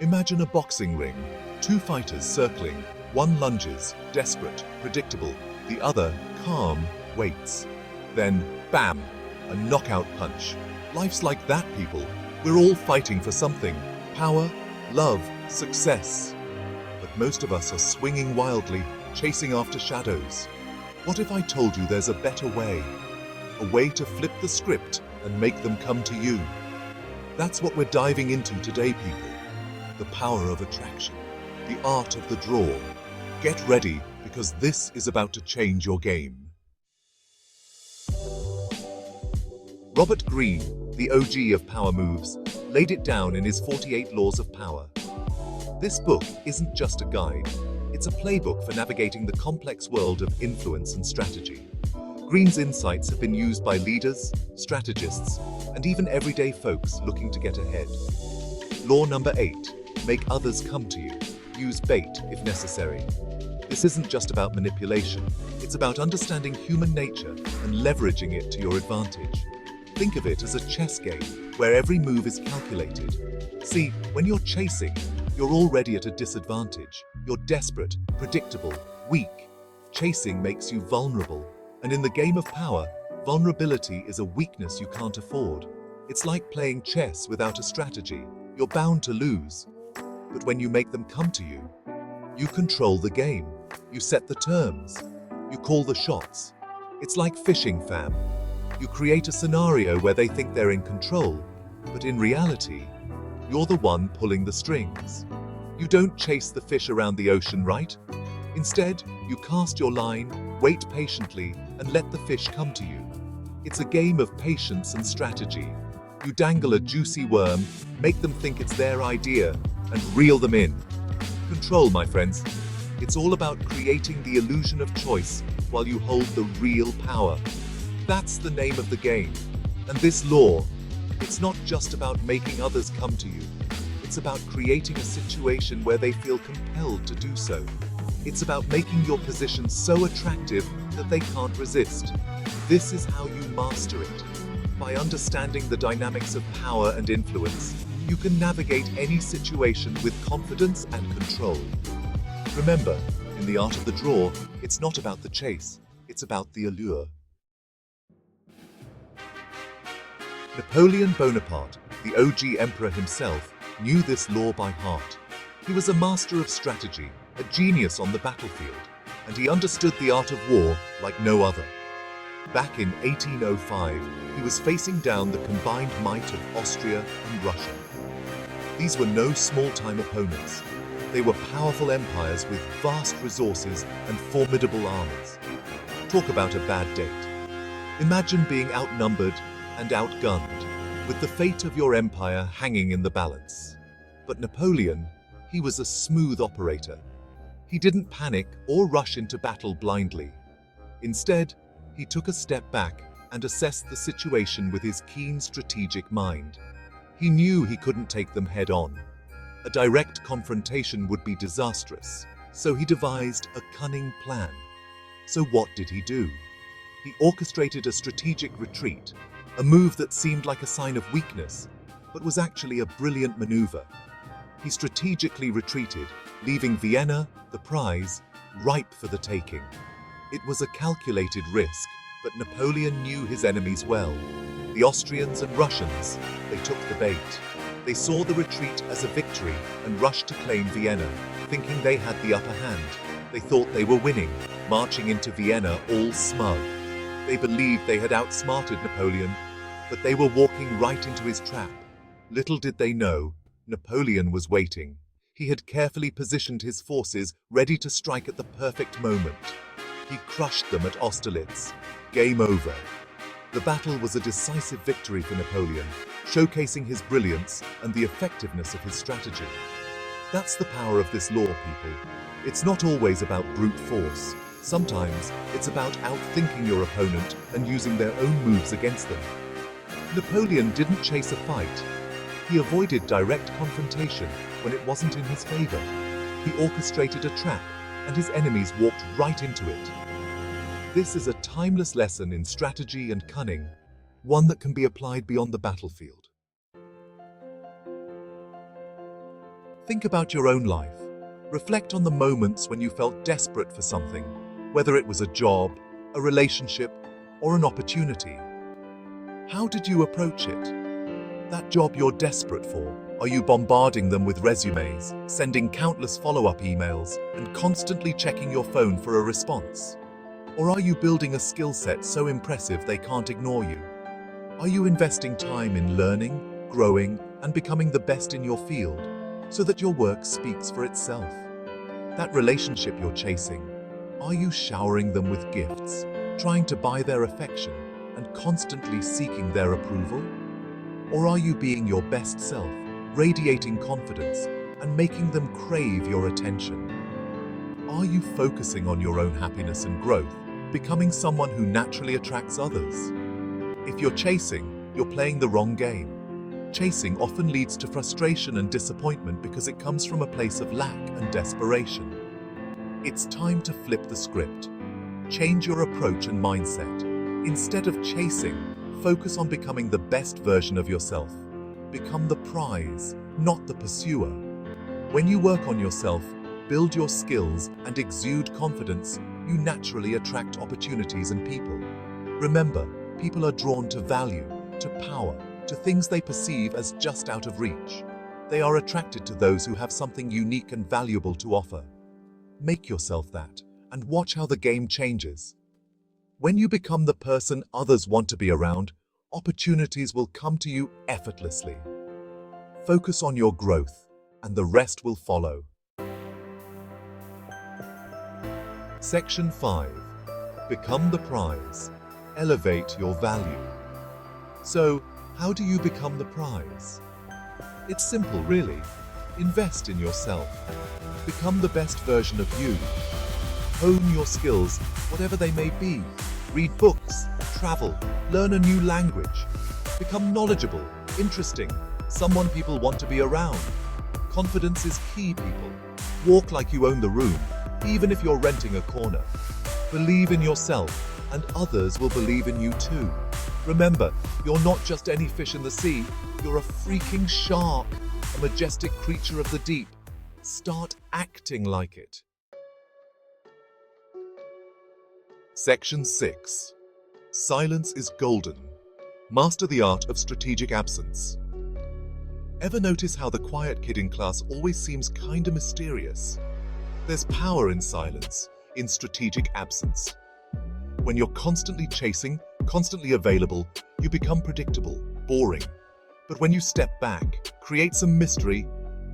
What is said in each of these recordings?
Imagine a boxing ring, two fighters circling, one lunges, desperate, predictable, the other, calm, waits. Then, bam, a knockout punch. Life's like that, people. We're all fighting for something. Power, love, success. But most of us are swinging wildly, chasing after shadows. What if I told you there's a better way? A way to flip the script and make them come to you. That's what we're diving into today, people. The power of attraction, the art of the draw. Get ready, because this is about to change your game. Robert Greene, the OG of power moves, laid it down in his 48 Laws of Power. This book isn't just a guide, it's a playbook for navigating the complex world of influence and strategy. Greene's insights have been used by leaders, strategists, and even everyday folks looking to get ahead. Law number 8, make others come to you. Use bait if necessary. This isn't just about manipulation, it's about understanding human nature and leveraging it to your advantage. Think of it as a chess game where every move is calculated. See, when you're chasing, you're already at a disadvantage. You're desperate, predictable, weak. Chasing makes you vulnerable. And in the game of power, vulnerability is a weakness you can't afford. It's like playing chess without a strategy. You're bound to lose. But when you make them come to you, you control the game. You set the terms. You call the shots. It's like fishing, fam. You create a scenario where they think they're in control, but in reality, you're the one pulling the strings. You don't chase the fish around the ocean, right? Instead, you cast your line, wait patiently, and let the fish come to you. It's a game of patience and strategy. You dangle a juicy worm, make them think it's their idea, and reel them in. Control, my friends. It's all about creating the illusion of choice while you hold the real power. That's the name of the game. And this law, it's not just about making others come to you. It's about creating a situation where they feel compelled to do so. It's about making your position so attractive that they can't resist. This is how you master it. By understanding the dynamics of power and influence, you can navigate any situation with confidence and control. Remember, in the art of the draw, it's not about the chase, it's about the allure. Napoleon Bonaparte, the OG emperor himself, knew this law by heart. He was a master of strategy, a genius on the battlefield, and he understood the art of war like no other. Back in 1805, he was facing down the combined might of Austria and Russia. These were no small-time opponents. They were powerful empires with vast resources and formidable armies. Talk about a bad date. Imagine being outnumbered and outgunned, with the fate of your empire hanging in the balance. But Napoleon, he was a smooth operator. He didn't panic or rush into battle blindly. Instead, he took a step back and assessed the situation with his keen strategic mind. He knew he couldn't take them head on. A direct confrontation would be disastrous, so he devised a cunning plan. So what did he do? He orchestrated a strategic retreat, a move that seemed like a sign of weakness, but was actually a brilliant maneuver. He strategically retreated, leaving Vienna, the prize, ripe for the taking. It was a calculated risk, but Napoleon knew his enemies well. The Austrians and Russians, they took the bait. They saw the retreat as a victory and rushed to claim Vienna, thinking they had the upper hand. They thought they were winning, marching into Vienna all smug. They believed they had outsmarted Napoleon, but they were walking right into his trap. Little did they know, Napoleon was waiting. He had carefully positioned his forces, ready to strike at the perfect moment. He crushed them at Austerlitz. Game over. The battle was a decisive victory for Napoleon, showcasing his brilliance and the effectiveness of his strategy. That's the power of this law, people. It's not always about brute force. Sometimes it's about outthinking your opponent and using their own moves against them. Napoleon didn't chase a fight. He avoided direct confrontation when it wasn't in his favor. He orchestrated a trap, and his enemies walked right into it. This is a timeless lesson in strategy and cunning, one that can be applied beyond the battlefield. Think about your own life. Reflect on the moments when you felt desperate for something, whether it was a job, a relationship, or an opportunity. How did you approach it? That job you're desperate for, are you bombarding them with resumes, sending countless follow-up emails, and constantly checking your phone for a response? Or are you building a skill set so impressive they can't ignore you? Are you investing time in learning, growing, and becoming the best in your field so that your work speaks for itself? That relationship you're chasing, are you showering them with gifts, trying to buy their affection and constantly seeking their approval? Or are you being your best self, radiating confidence and making them crave your attention? Are you focusing on your own happiness and growth, becoming someone who naturally attracts others? If you're chasing, you're playing the wrong game. Chasing often leads to frustration and disappointment because it comes from a place of lack and desperation. It's time to flip the script. Change your approach and mindset. Instead of chasing, focus on becoming the best version of yourself. Become the prize, not the pursuer. When you work on yourself, build your skills, and exude confidence, you naturally attract opportunities and people. Remember, people are drawn to value, to power, to things they perceive as just out of reach. They are attracted to those who have something unique and valuable to offer. Make yourself that, and watch how the game changes. When you become the person others want to be around, opportunities will come to you effortlessly. Focus on your growth, and the rest will follow. Section 5. Become the prize. Elevate your value. So, how do you become the prize? It's simple, really. Invest in yourself. Become the best version of you. Hone your skills, whatever they may be. Read books, travel, learn a new language. Become knowledgeable, interesting, someone people want to be around. Confidence is key, people. Walk like you own the room, even if you're renting a corner. Believe in yourself, and others will believe in you too. Remember, you're not just any fish in the sea, you're a freaking shark, a majestic creature of the deep. Start acting like it. Section 6. Silence is golden. Master the art of strategic absence. Ever notice how the quiet kid in class always seems kinda mysterious? There's power in silence, in strategic absence. When you're constantly chasing, constantly available, you become predictable, boring. But when you step back, create some mystery,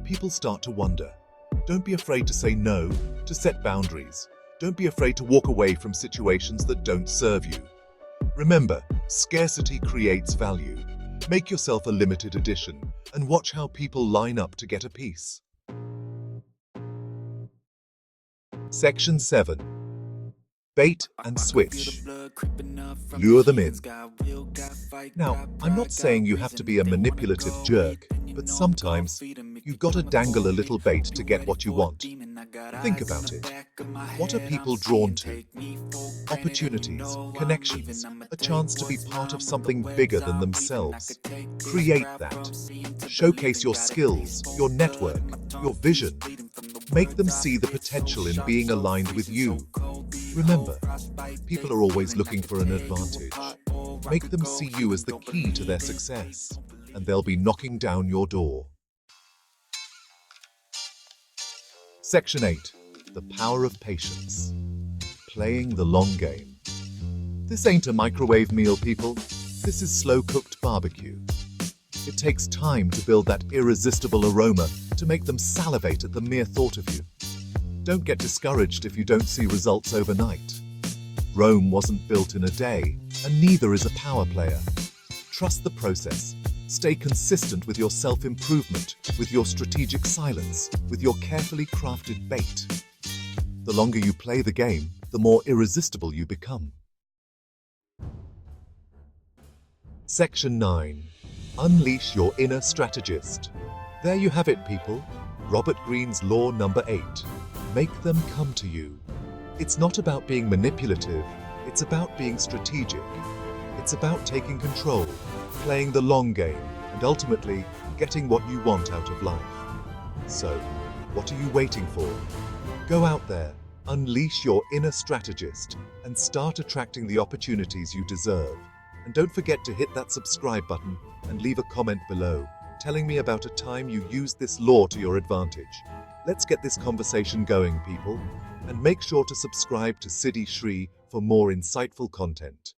people start to wonder. Don't be afraid to say no, to set boundaries. Don't be afraid to walk away from situations that don't serve you. Remember, scarcity creates value. Make yourself a limited edition and watch how people line up to get a piece. Section 7. Bait and switch. Lure them in. Now, I'm not saying you have to be a manipulative jerk, but sometimes you've got to dangle a little bait to get what you want. Think about it. What are people drawn to? Opportunities, connections, a chance to be part of something bigger than themselves. Create that. Showcase your skills, your network, your vision. Make them see the potential in being aligned with you. Remember, people are always looking for an advantage. Make them see you as the key to their success, and they'll be knocking down your door. Section 8. The power of patience. Playing the long game. This ain't a microwave meal, people. This is slow-cooked barbecue. It takes time to build that irresistible aroma to make them salivate at the mere thought of you. Don't get discouraged if you don't see results overnight. Rome wasn't built in a day, and neither is a power player. Trust the process. Stay consistent with your self-improvement, with your strategic silence, with your carefully crafted bait. The longer you play the game, the more irresistible you become. Section 9. Unleash your inner strategist. There you have it, people. Robert Greene's law number 8. Make them come to you. It's not about being manipulative, it's about being strategic. It's about taking control, playing the long game, and ultimately getting what you want out of life. So, what are you waiting for? Go out there, unleash your inner strategist, and start attracting the opportunities you deserve. And don't forget to hit that subscribe button and leave a comment below, telling me about a time you used this law to your advantage. Let's get this conversation going, people. And make sure to subscribe to Siddhi Shri for more insightful content.